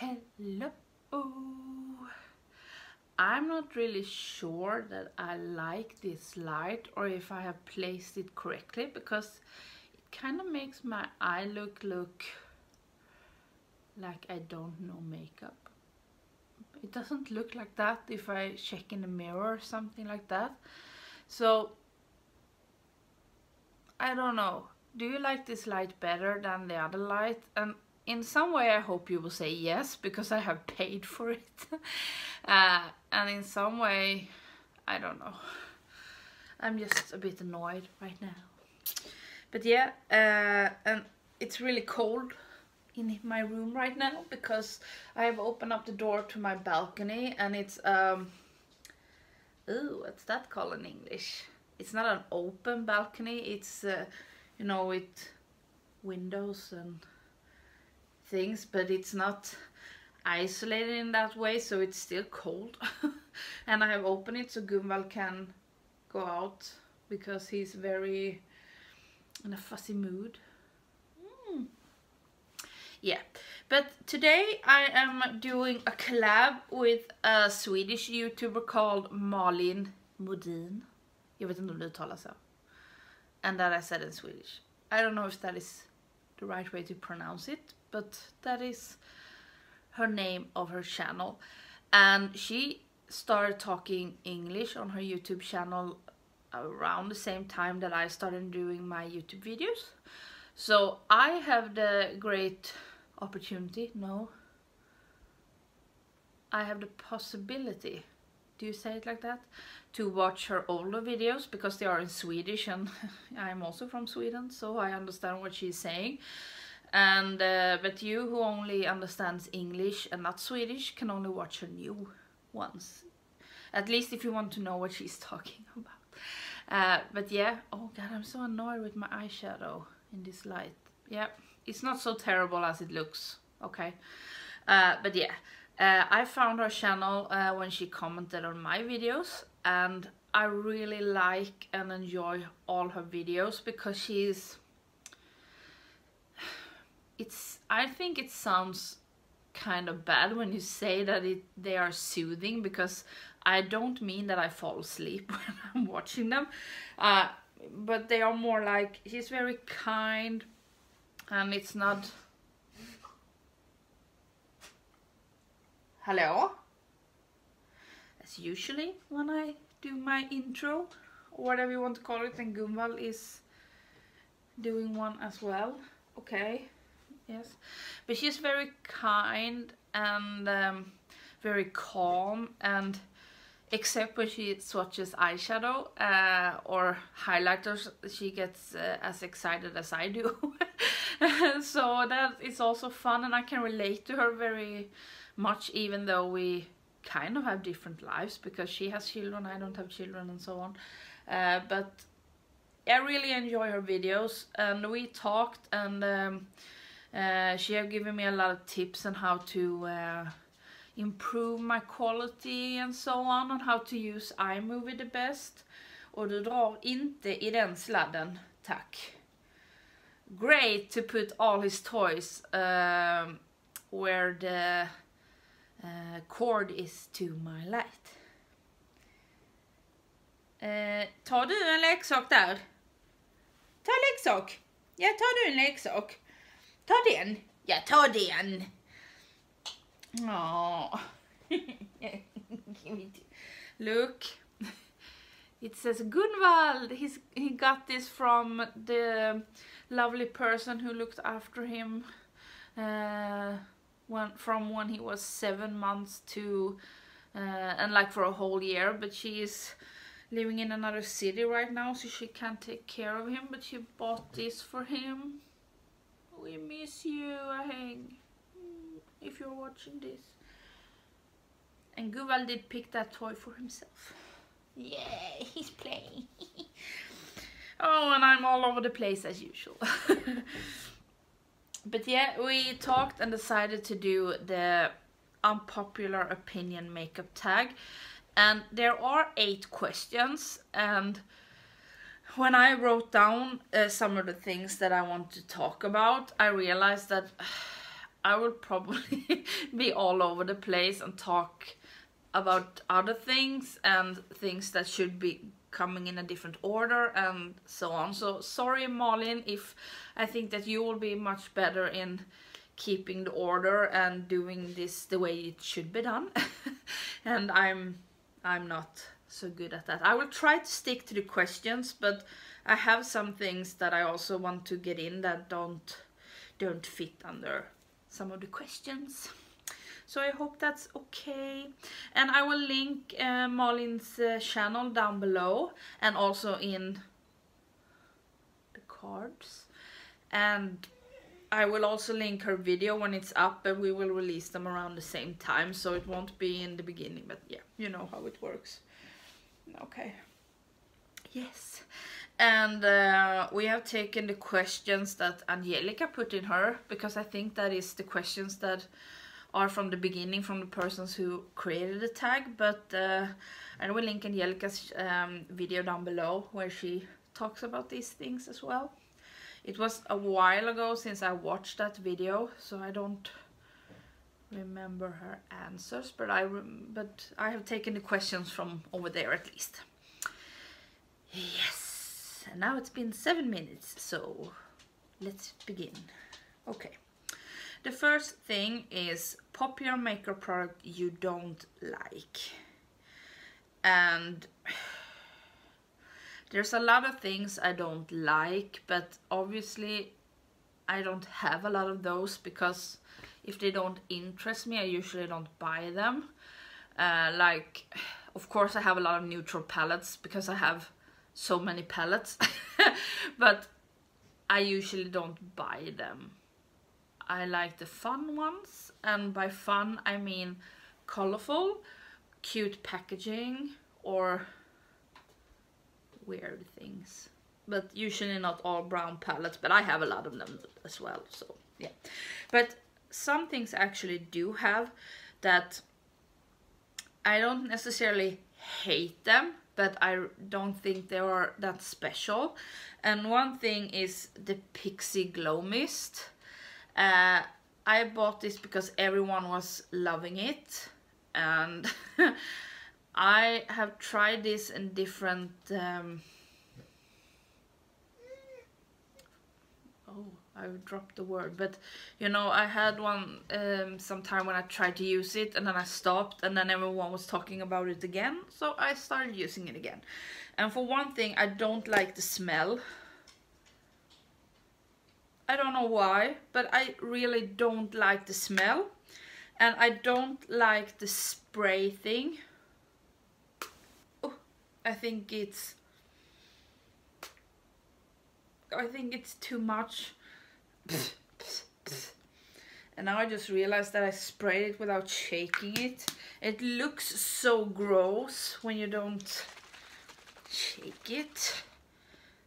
Hello. I'm not really sure that I like this light or if I have placed it correctly, because it kind of makes my eye look like I don't know makeup. It doesn't look like that if I check in the mirror or something like that. So I don't know. Do you like this light better than the other light? And in some way I hope you will say yes, because I have paid for it. And in some way, I don't know. I'm just a bit annoyed right now. But yeah, and it's really cold in my room right now because I have opened up the door to my balcony, and it's ooh, what's that called in English? It's not an open balcony, it's you know, with windows and things, but it's not isolated in that way, so it's still cold. And I have opened it so Gunvald can go out because he's very in a fussy mood. Yeah, but today I am doing a collab with a Swedish YouTuber called Malin Modin. Jag vet inte om det uttalas så. And that I said in Swedish. I don't know if that is the right way to pronounce it, but that is her name of her channel. And she started talking English on her YouTube channel around the same time that I started doing my YouTube videos. So I have the great opportunity, I have the possibility, do you say it like that, to watch her older videos because they are in Swedish, and I'm also from Sweden, so I understand what she's saying. And but you who only understands English and not Swedish can only watch her new ones, at least if you want to know what she's talking about. But yeah, oh god, I'm so annoyed with my eyeshadow in this light. Yeah, it's not so terrible as it looks, okay? But yeah, I found her channel when she commented on my videos, and I really like and enjoy all her videos because I think it sounds kind of bad when you say that they are soothing, because I don't mean that I fall asleep when I'm watching them, but they are more like, she's very kind, and it's not... Hello? As usually when I do my intro, or whatever you want to call it, and Gunvald is doing one as well. Okay, yes. But she's very kind and very calm, and except when she swatches eyeshadow or highlighters, she gets as excited as I do. So that is also fun, and I can relate to her very much, even though we kind of have different lives, because she has children, I don't have children, and so on. But I really enjoy her videos, and we talked, and she have given me a lot of tips on how to improve my quality and so on how to use iMovie the best. Och du drar inte i den sladden, tack. Great to put all his toys where the cord is to my light. Tar du en leksak där? Ta leksak. Ja, tar du en leksak? Ta den. Ja, ta den. Aww. Look. It says Gunvald. He got this from the lovely person who looked after him from when he was 7 months to and like for a whole year, but she is living in another city right now, so she can't take care of him, but she bought this for him. We miss you, Aheng, if you're watching this. And Gunvald did pick that toy for himself. Yeah, he's playing. Oh, and I'm all over the place as usual. But yeah, we talked and decided to do the unpopular opinion makeup tag. And there are 8 questions, and when I wrote down some of the things that I want to talk about, I realized that I will probably be all over the place and talk about other things and things that should be coming in a different order and so on. So sorry Malin if I think that you will be much better in keeping the order and doing this the way it should be done. And I'm not so good at that. I will try to stick to the questions, but I have some things that I also want to get in that don't fit under some of the questions. So I hope that's okay. And I will link Malin's channel down below and also in the cards. And I will also link her video when it's up, and we will release them around the same time. So it won't be in the beginning, but yeah, you know how it works. Okay. Yes. And we have taken the questions that Angelica put in her, because I think that is the questions that are from the beginning, from the persons who created the tag. But I will link Angelica's video down below where she talks about these things as well. It was a while ago since I watched that video, so I don't remember her answers, but I have taken the questions from over there at least. Yes, and now it's been 7 minutes, so let's begin. Okay. The first thing is popular makeup product you don't like. And there's a lot of things I don't like, but obviously I don't have a lot of those, because if they don't interest me, I usually don't buy them. Like, of course I have a lot of neutral palettes because I have so many palettes, but I usually don't buy them. I like the fun ones, and by fun I mean colorful, cute packaging, or weird things. But usually not all brown palettes, but I have a lot of them as well, so yeah. But some things I actually do have that I don't necessarily hate them, but I don't think they are that special. And one thing is the Pixie Glow Mist. I bought this because everyone was loving it, and I have tried this in different I dropped the word, but you know, I had one sometime when I tried to use it, and then I stopped, and then everyone was talking about it again, so I started using it again. And for one thing, I don't like the smell. I don't know why, but I really don't like the smell, and I don't like the spray thing. Oh, I think it's too much. And now I just realized that I sprayed it without shaking it. It looks so gross when you don't shake it.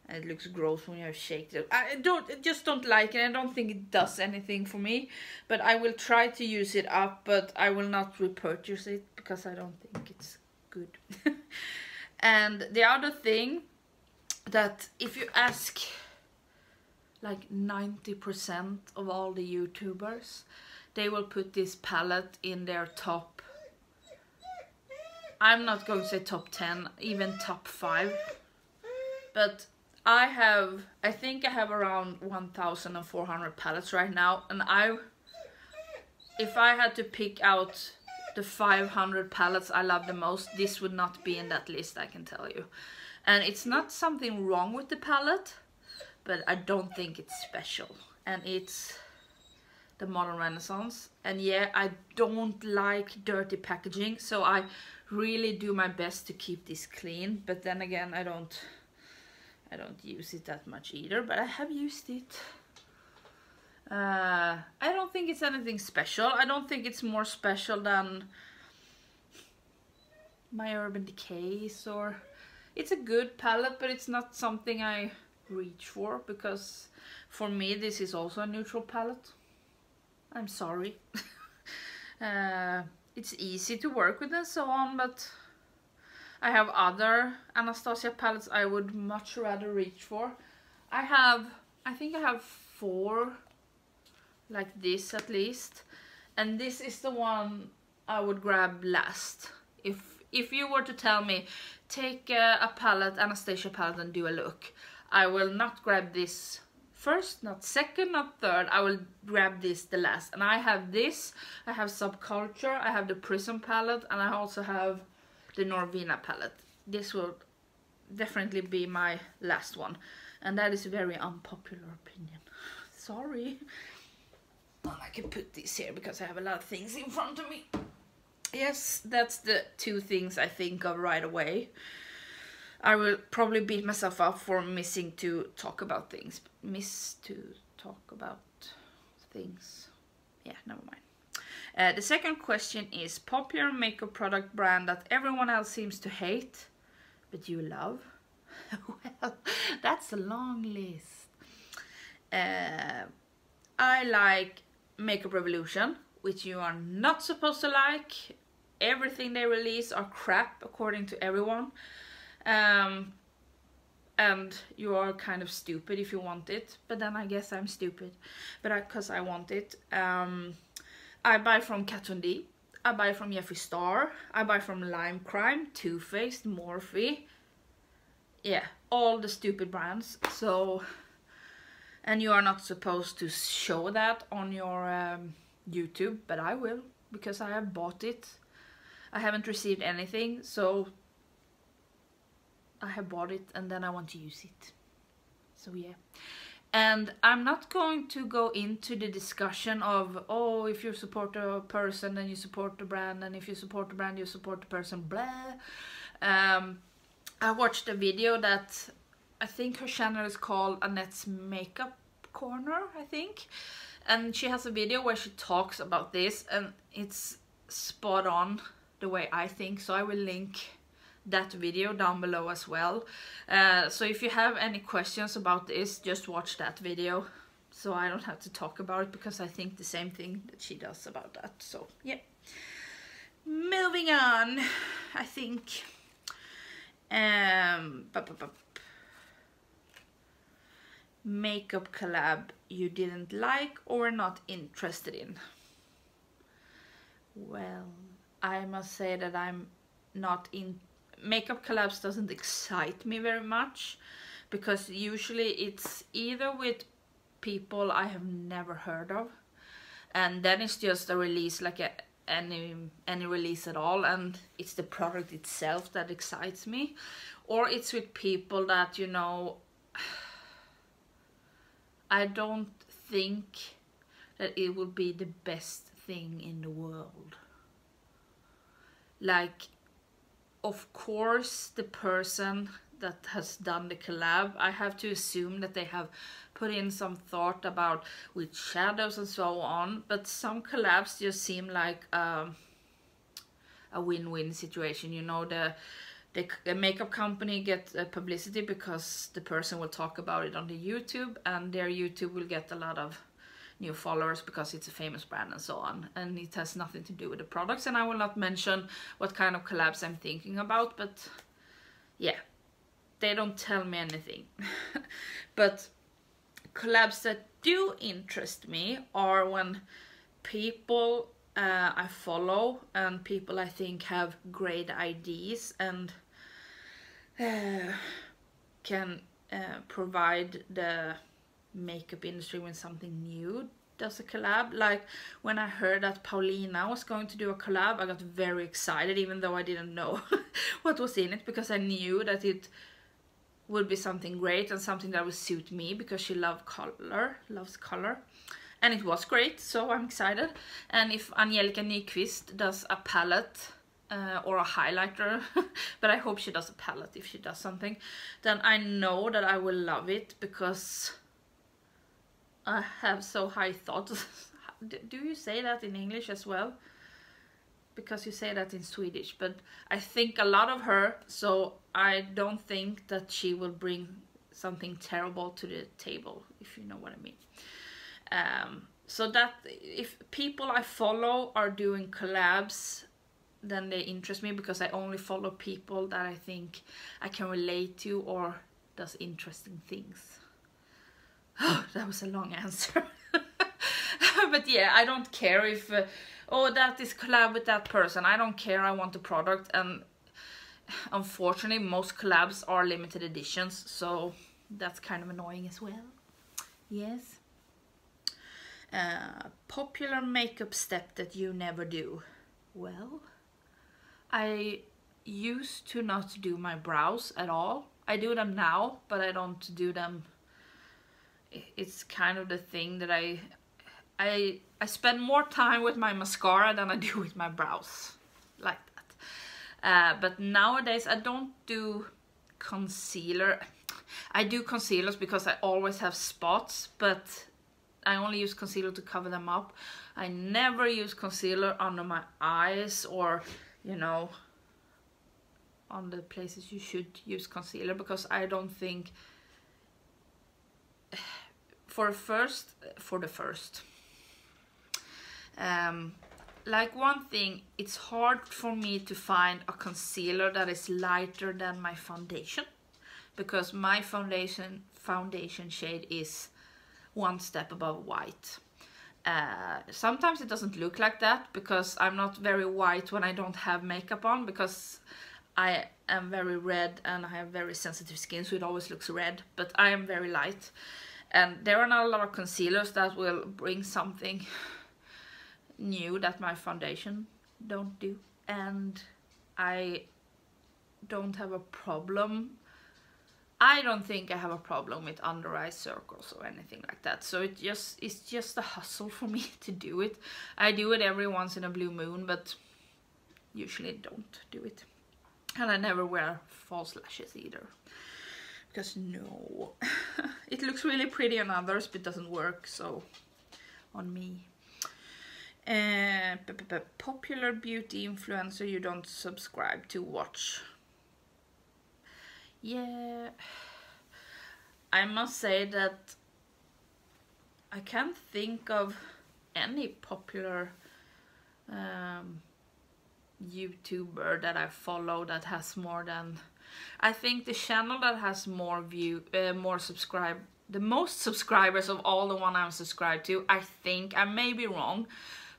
And it looks gross when you have shaked it. I just don't like it. I don't think it does anything for me. But I will try to use it up, but I will not repurchase it because I don't think it's good. And the other thing, that if you ask like 90% of all the YouTubers, they will put this palette in their top, I'm not going to say top 10, even top 5, but I think I have around 1,400 palettes right now, and if I had to pick out the 500 palettes I love the most, this would not be in that list, I can tell you. And it's not something wrong with the palette, but I don't think it's special. And it's the Modern Renaissance. And yeah, I don't like dirty packaging, so I really do my best to keep this clean. But then again, I don't use it that much either, but I have used it. I don't think it's anything special. I don't think it's more special than my Urban Decays, or it's a good palette, but it's not something I reach for, because for me this is also a neutral palette. I'm sorry. It's easy to work with and so on, but I have other Anastasia palettes I would much rather reach for. I think I have 4 like this at least. And this is the one I would grab last. If you were to tell me, take a palette, Anastasia palette, and do a look, I will not grab this first, not second, not third. I will grab this the last. And I have this, I have Subculture, I have the Prism palette, and I also have the Norvina palette. This will definitely be my last one. And that is a very unpopular opinion. Sorry. Well, I can put this here because I have a lot of things in front of me. Yes, that's the two things I think of right away. I will probably beat myself up for missing to talk about things. Yeah, never mind. The second question is popular makeup product brand that everyone else seems to hate, but you love. Well, that's a long list. I like Makeup Revolution, which you are not supposed to like. Everything they release are crap according to everyone. And you are kind of stupid if you want it, but then I guess I'm stupid, but because I want it. I buy from Kat Von D, I buy from Jeffree Star, I buy from Lime Crime, Too Faced, Morphe, yeah, all the stupid brands. So, and you are not supposed to show that on your YouTube, but I will, because I have bought it. I haven't received anything, so I have bought it and then I want to use it. So yeah. And I'm not going to go into the discussion of, oh, if you support a person then you support the brand, and if you support the brand you support the person, blah. I watched a video that, I think her channel is called Annette's Makeup Corner, I think. And she has a video where she talks about this, and it's spot on the way I think. So I will link that video down below as well. So if you have any questions about this, just watch that video, so I don't have to talk about it, because I think the same thing that she does about that. So yeah, moving on. I think makeup collab you didn't like or were not interested in. Well, I must say that I'm not in makeup collabs. Doesn't excite me very much, because usually it's either with people I have never heard of, and then it's just a release, like any release at all, and it's the product itself that excites me, or it's with people that, you know, I don't think that it will be the best thing in the world. Like, of course, the person that has done the collab, I have to assume that they have put in some thought about with shadows and so on, but some collabs just seem like a win-win situation. You know, the makeup company gets publicity because the person will talk about it on the YouTube, and their YouTube will get a lot of new followers because it's a famous brand and so on, and it has nothing to do with the products. And I will not mention what kind of collabs I'm thinking about, but yeah, they don't tell me anything. But collabs that do interest me are when people I follow and people I think have great ideas and can provide the makeup industry with something new, does a collab. Like when I heard that Paulina was going to do a collab, I got very excited, even though I didn't know what was in it, because I knew that it would be something great and something that would suit me, because she loves color, and it was great, so I'm excited. And if Angelica Nyqvist does a palette or a highlighter, but I hope she does a palette if she does something, then I know that I will love it, because I have so high thoughts. Do you say that in English as well? Because you say that in Swedish, but I think a lot of her, so I don't think that she will bring something terrible to the table, if you know what I mean. So that if people I follow are doing collabs, then they interest me, because I only follow people that I think I can relate to or does interesting things. Oh, that was a long answer. But yeah, I don't care if oh, that is collab with that person. I don't care. I want the product, and unfortunately most collabs are limited editions, so that's kind of annoying as well. Yes. Popular makeup step that you never do. Well, I used to not do my brows at all. I do them now, but I don't do them. It's kind of the thing that I spend more time with my mascara than I do with my brows, like that. But nowadays I don't do concealer. I do concealers because I always have spots, but I only use concealer to cover them up. I never use concealer under my eyes, or, you know, on the places you should use concealer, because I don't think for the first like, one thing, it's hard for me to find a concealer that is lighter than my foundation, because my foundation shade is one step above white. Sometimes it doesn't look like that because I'm not very white when I don't have makeup on, because I am very red and I have very sensitive skin, so it always looks red, but I am very light. And there are not a lot of concealers that will bring something new that my foundation don't do. And I don't have a problem. I don't think I have a problem with under eye circles or anything like that. So it's just a hustle for me to do it. I do it every once in a blue moon, but usually don't do it. And I never wear false lashes either, because no, it looks really pretty on others, but doesn't work so on me. Popular beauty influencer you don't subscribe to, watch. Yeah, I must say that I can't think of any popular YouTuber that I follow that has more than, I think the channel that has more the most subscribers of all the one I'm subscribed to, I think, I may be wrong,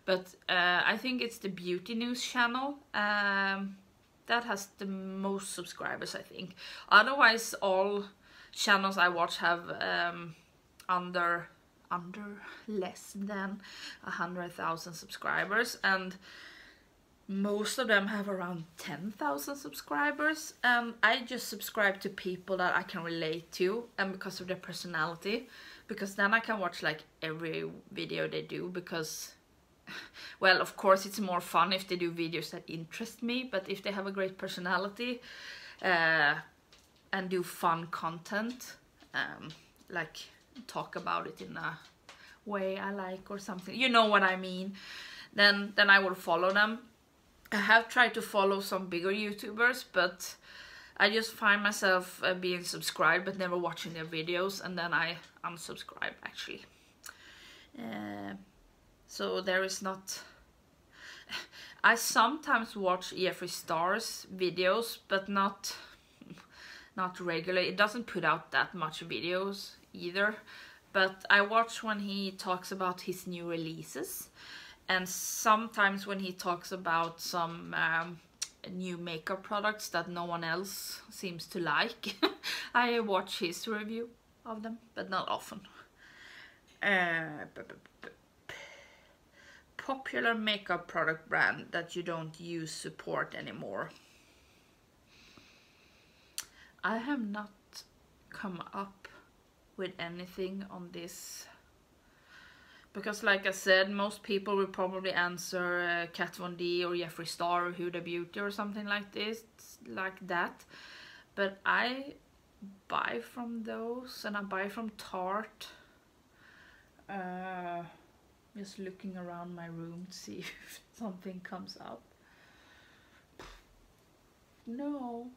but I think it's the beauty news channel that has the most subscribers, I think. Otherwise all channels I watch have under less than 100,000 subscribers, and most of them have around 10,000 subscribers. And I just subscribe to people that I can relate to, and because of their personality, because then I can watch like every video they do, because, well, of course it's more fun if they do videos that interest me, but if they have a great personality and do fun content, like talk about it in a way I like or something, you know what I mean, then I will follow them. I have tried to follow some bigger YouTubers, but I just find myself being subscribed but never watching their videos, and then I unsubscribe actually. So there is not... I sometimes watch Jeffree Star's videos, but not regularly. It doesn't put out that much videos either, but I watch when he talks about his new releases, and sometimes when he talks about some new makeup products that no one else seems to like. I watch his review of them, but not often. Popular makeup product brand that you don't use support anymore. I have not come up with anything on this, because like I said, most people will probably answer Kat Von D or Jeffree Star or Huda Beauty or something like this, like that. But I buy from those, and I buy from Tarte. Just looking around my room to see if something comes up. No,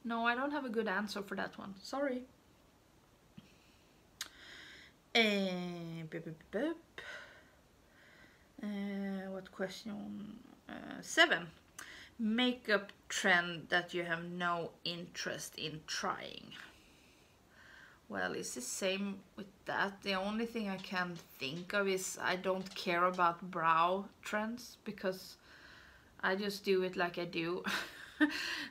I don't have a good answer for that one. Sorry. What question? 7. Makeup trend that you have no interest in trying. well, it's the same with that. The only thing I can think of is I don't care about brow trends because I just do it like I do.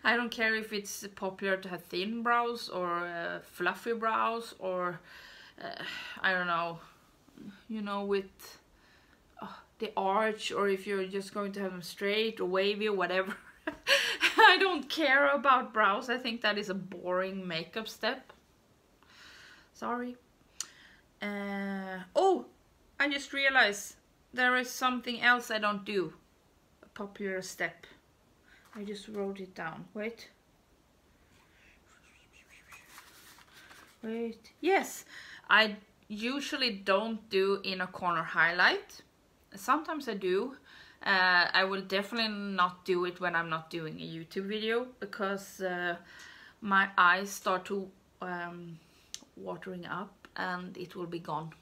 I don't care if it's popular to have thin brows or fluffy brows or I don't know, you know, with the arch, or if you're just going to have them straight or wavy or whatever. I don't care about brows. I think that is a boring makeup step. Sorry. Oh, I just realized there is something else I don't do. A popular step. I just wrote it down. Wait. Wait. Yes, I usually don't do inner corner highlight. Sometimes I do. I will definitely not do it when I'm not doing a YouTube video because my eyes start to watering up and it will be gone.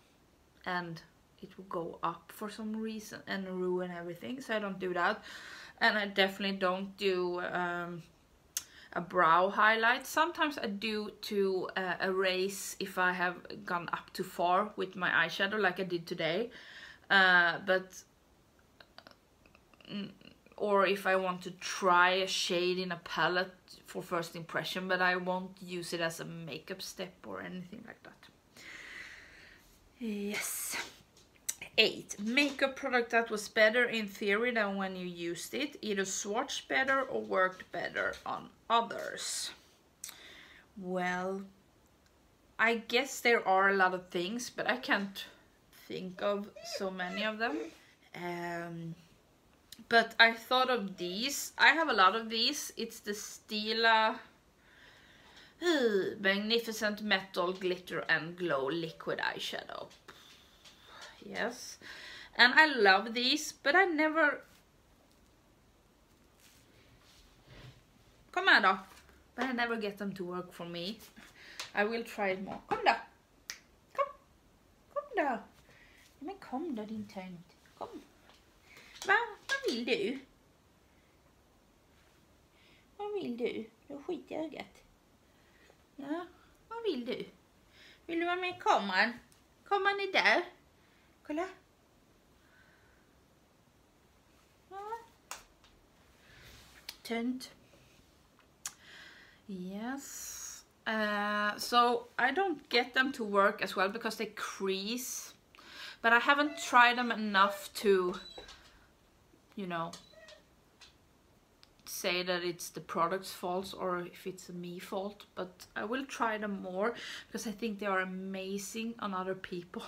And it will go up for some reason and ruin everything, so I don't do that. And I definitely don't do a brow highlight. Sometimes I do to erase if I have gone up too far with my eyeshadow, like I did today. Or if I want to try a shade in a palette for first impression, but I won't use it as a makeup step or anything like that. Yes. 8. Makeup product that was better in theory than when you used it. Either swatched better or worked better on others. Well, I guess there are a lot of things, but I can't think of so many of them. But I thought of these. I have a lot of these. It's the Stila Magnificent Metal Glitter and Glow Liquid Eyeshadow. Yes, and I love these, but I never... Kom här då. But I never get them to work for me. I will try it more. Kom då. Kom då. Men kom då din tönt. Kom. Va? Vad vill du? Vad vill du? Du har skit i ögat. Ja, vad vill du? Vill du vara med i kameran? Kameran är där. Kolla. Ja. Tönt. Yes. So I don't get them to work as well because they crease. But I haven't tried them enough to, you know, say that it's the product's fault or if it's a me fault. But I will try them more because I think they are amazing on other people.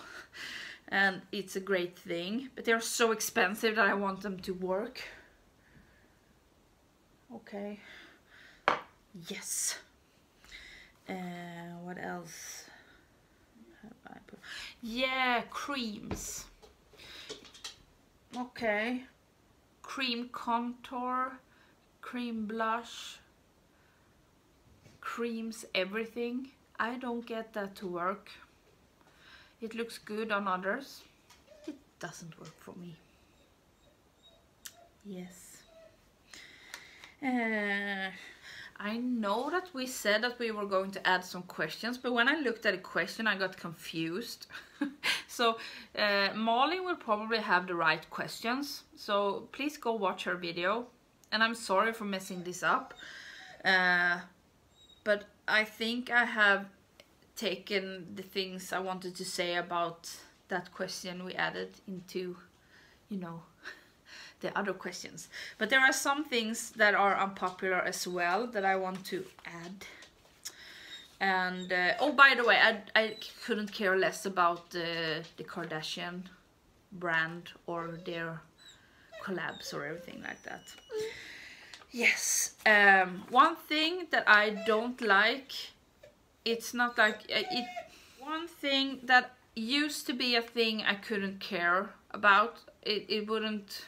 And it's a great thing. But they are so expensive that I want them to work. Okay. Yes. What else have I put? Yeah, creams. Okay. Cream contour, cream blush, creams, everything. I don't get that to work. It looks good on others. It doesn't work for me. Yes. I know that we said that we were going to add some questions, but when I looked at a question I got confused. So Malin will probably have the right questions, so please go watch her video. And I'm sorry for messing this up, but I think I have taken the things I wanted to say about that question we added into, you know, the other questions. But there are some things that are unpopular as well that I want to add. And oh, by the way, I couldn't care less about the Kardashian brand or their collabs or everything like that. Yes. One thing that I don't like, it's not like it. One thing that used to be a thing I couldn't care about. It wouldn't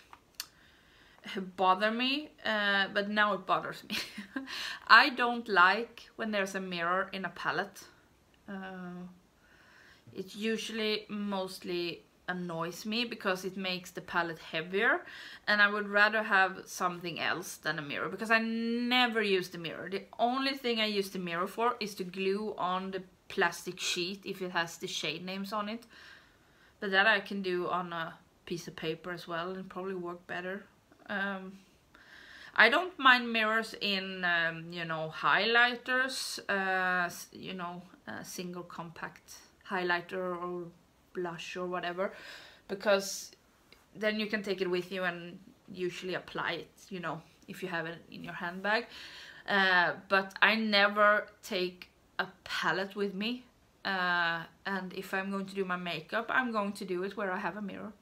bother me, but now it bothers me. I don't like when there's a mirror in a palette. It usually mostly annoys me because it makes the palette heavier, and I would rather have something else than a mirror because I never use the mirror. The only thing I use the mirror for is to glue on the plastic sheet if it has the shade names on it. But that I can do on a piece of paper as well and probably work better. I don't mind mirrors in, you know, highlighters, you know, a single compact highlighter or blush or whatever, because then you can take it with you and usually apply it, you know, if you have it in your handbag. But I never take a palette with me, and if I'm going to do my makeup, I'm going to do it where I have a mirror.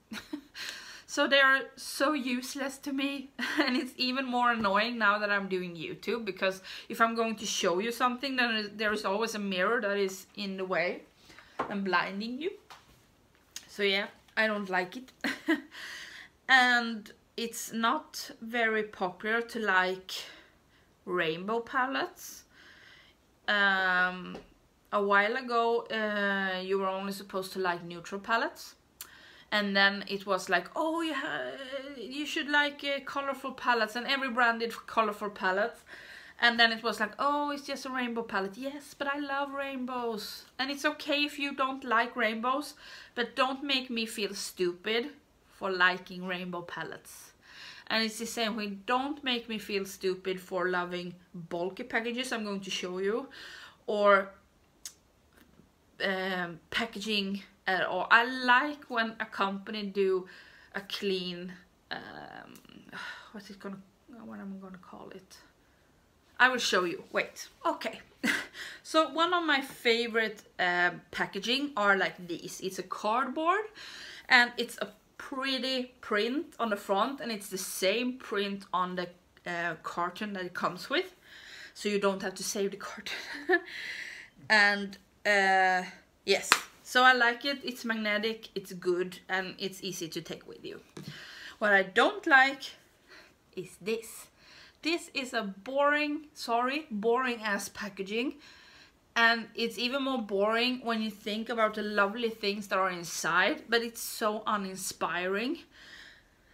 So they are so useless to me, and it's even more annoying now that I'm doing YouTube, because if I'm going to show you something, then there is always a mirror that is in the way and blinding you. So yeah, I don't like it. And it's not very popular to like rainbow palettes. A while ago you were only supposed to like neutral palettes, and then it was like, oh yeah, you should like colorful palettes, and every brand did colorful palettes. And then it was like, oh, it's just a rainbow palette. Yes, but I love rainbows. And it's okay if you don't like rainbows, but don't make me feel stupid for liking rainbow palettes. And it's the same way, don't make me feel stupid for loving bulky packages, I'm going to show you, or packaging at all. I like when a company do a clean, what am I gonna call it? I will show you, wait, okay. So one of my favorite packaging are like these. It's a cardboard, and it's a pretty print on the front, and it's the same print on the carton that it comes with, so you don't have to save the carton. And yes, so I like it. It's magnetic, it's good, and it's easy to take with you. What I don't like is this. This is a boring ass packaging, and it's even more boring when you think about the lovely things that are inside, but it's so uninspiring.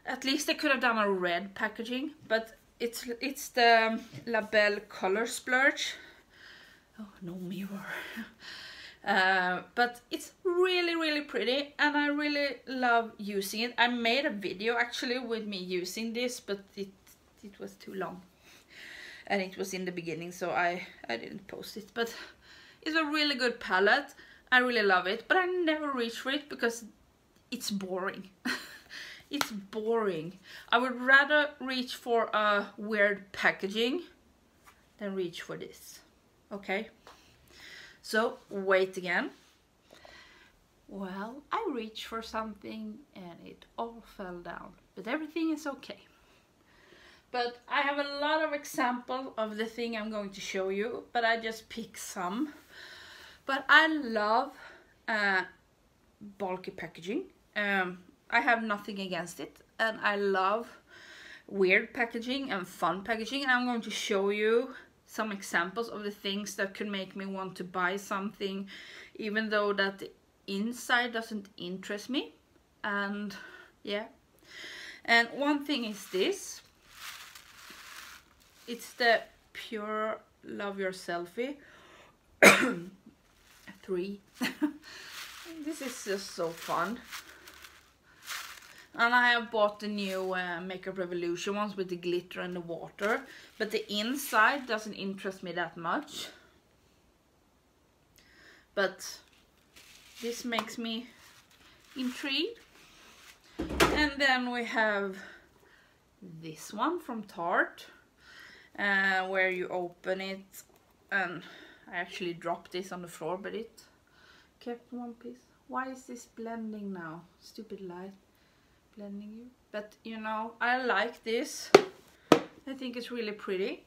At least they could have done a red packaging, but it's the Label Color Splurge. Oh, no mirror. But it's really pretty, and I really love using it. I made a video actually with me using this, but it was too long, and it was in the beginning, so I didn't post it. But it's a really good palette. I really love it, but I never reach for it because it's boring. It's boring. I would rather reach for a weird packaging than reach for this. Okay, so wait again. Well, I reached for something and it all fell down, but everything is okay. But I have a lot of examples of the thing I'm going to show you, but I just pick some. But I love bulky packaging. I have nothing against it, and I love weird packaging and fun packaging, and I'm going to show you some examples of the things that could make me want to buy something, even though that the inside doesn't interest me. And yeah, and one thing is this. It's the Pure Love Your Selfie 3. This is just so fun. And I have bought the new Makeup Revolution ones with the glitter and the water, but the inside doesn't interest me that much. But this makes me intrigued. And then we have this one from Tarte, where you open it, and I actually dropped this on the floor, but it kept one piece. Why is this blending now? Stupid light blending you. But you know, I like this. I think it's really pretty.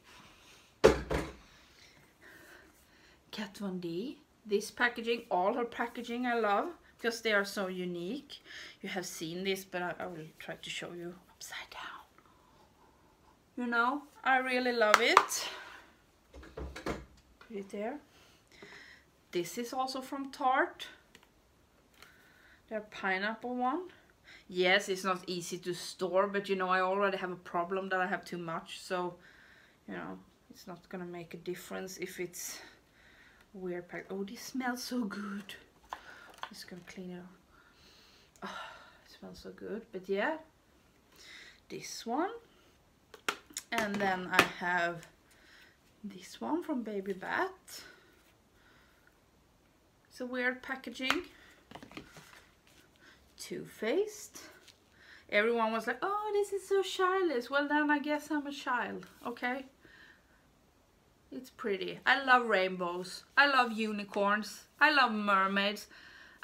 Kat Von D. This packaging, all her packaging I love, because they are so unique. You have seen this, but I will try to show you upside down. You know, I really love it. Put it there. This is also from Tarte. Their pineapple one. Yes, it's not easy to store, but you know, I already have a problem that I have too much, so you know, it's not gonna make a difference if it's weird pack. Oh, this smells so good. Just gonna clean it off. Oh, it smells so good. But yeah, this one. And then I have this one from Baby Bat. It's a weird packaging. Too Faced. Everyone was like, oh, this is so childish. Well, then I guess I'm a child, okay? It's pretty. I love rainbows. I love unicorns. I love mermaids.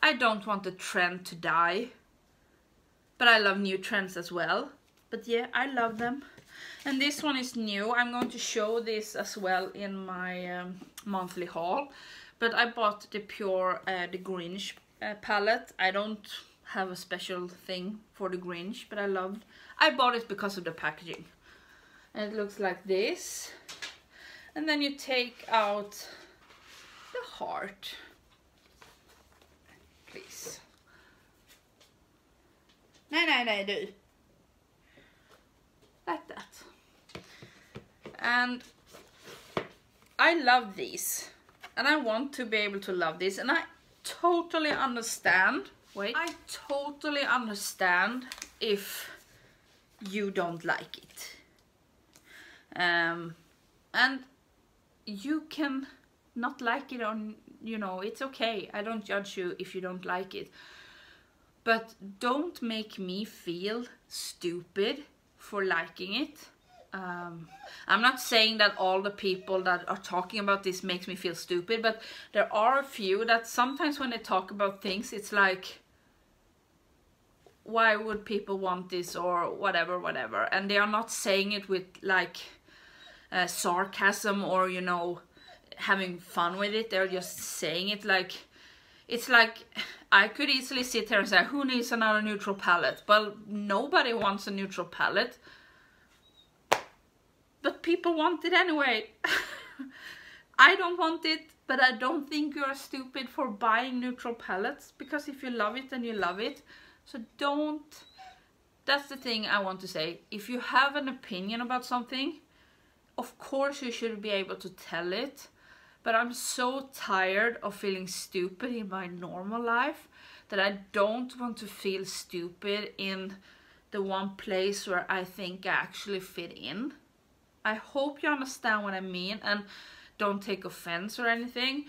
I don't want the trend to die. But I love new trends as well. But yeah, I love them. And this one is new. I'm going to show this as well in my monthly haul. But I bought the Pure the Grinch palette. I don't have a special thing for the Grinch, but I bought it because of the packaging. And it looks like this. And then you take out the heart. Please. Nej, du. Like that. And I love these. And I want to be able to love this. And I totally understand. Wait. I totally understand if you don't like it. And you can not like it on, you know, it's okay. I don't judge you if you don't like it. But don't make me feel stupid for liking it. I'm not saying that all the people that are talking about this makes me feel stupid, but there are a few that sometimes when they talk about things, it's like, why would people want this or whatever, and they are not saying it with like sarcasm or, you know, having fun with it. They're just saying it like, it's like, I could easily sit here and say, who needs another neutral palette? Well, nobody wants a neutral palette. But people want it anyway. I don't want it, but I don't think you're stupid for buying neutral palettes. Because if you love it, then you love it. So don't... That's the thing I want to say. If you have an opinion about something, of course you should be able to tell it. But I'm so tired of feeling stupid in my normal life that I don't want to feel stupid in the one place where I think I actually fit in. I hope you understand what I mean and don't take offense or anything.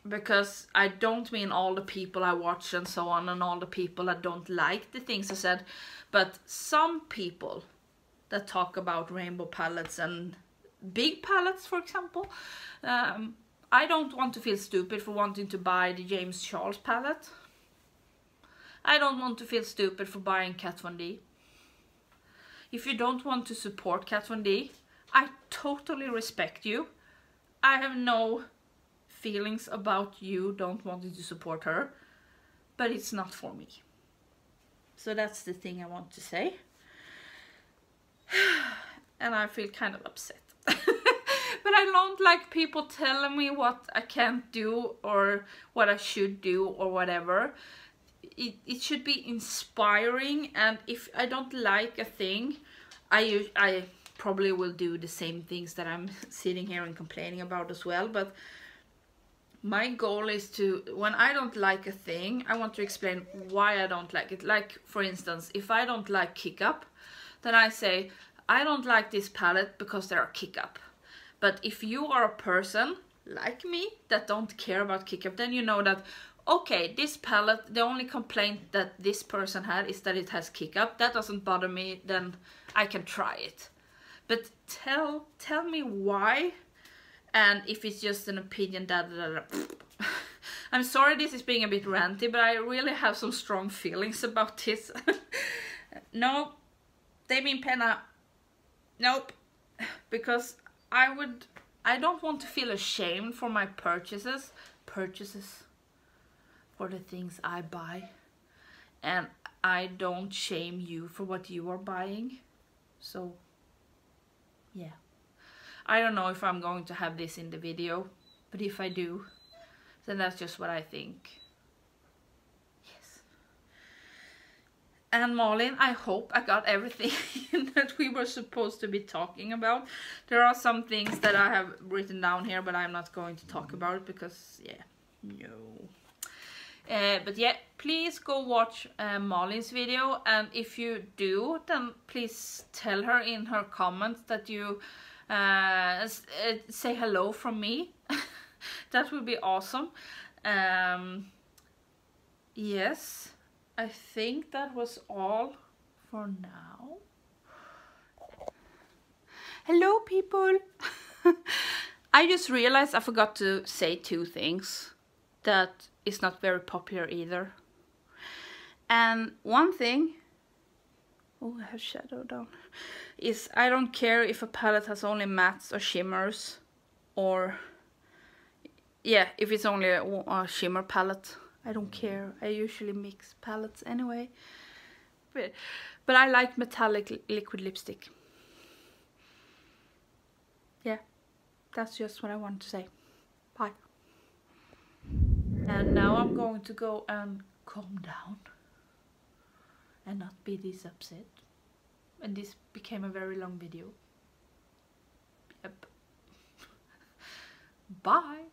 Because I don't mean all the people I watch and so on and all the people that don't like the things I said. But some people that talk about rainbow palettes and big palettes, for example. I don't want to feel stupid for wanting to buy the James Charles palette. I don't want to feel stupid for buying Kat Von D. If you don't want to support Kat Von D, I totally respect you. I have no feelings about you don't wanting to support her, but it's not for me. So that's the thing I want to say. And I feel kind of upset. But I don't like people telling me what I can't do or what I should do or whatever. It should be inspiring, and if I don't like a thing, I probably will do the same things that I'm sitting here and complaining about as well. But my goal is to, when I don't like a thing, I want to explain why I don't like it. Like, for instance, if I don't like Kick Up, then I say, I don't like this palette because there are Kick Up. But if you are a person like me that don't care about Kick Up, then you know that, okay, this palette, the only complaint that this person had is that it has Kick Up. That doesn't bother me, then I can try it. But tell me why, and if it's just an opinion, I'm sorry this is being a bit ranty, but I really have some strong feelings about this. No, Damien Penna, nope, because I don't want to feel ashamed for my purchases for the things I buy, and I don't shame you for what you are buying. So yeah, I don't know if I'm going to have this in the video, but if I do, then that's just what I think. Yes. and Malin, I hope I got everything that we were supposed to be talking about. There are some things that I have written down here, but I'm not going to talk about it because, yeah, no. But yeah, please go watch Malin's video, and if you do, then please tell her in her comments that you say hello from me. That would be awesome. Yes, I think that was all for now. Hello people! I just realized I forgot to say 2 things that is not very popular either. And one thing, oh, I have shadow down, is I don't care if a palette has only mattes or shimmers, or yeah, if it's only a shimmer palette. I don't care. I usually mix palettes anyway. But I like metallic liquid lipstick. Yeah, that's just what I want to say. Bye. And now I'm going to go and calm down and not be this upset. And this became a very long video. Yep. Bye.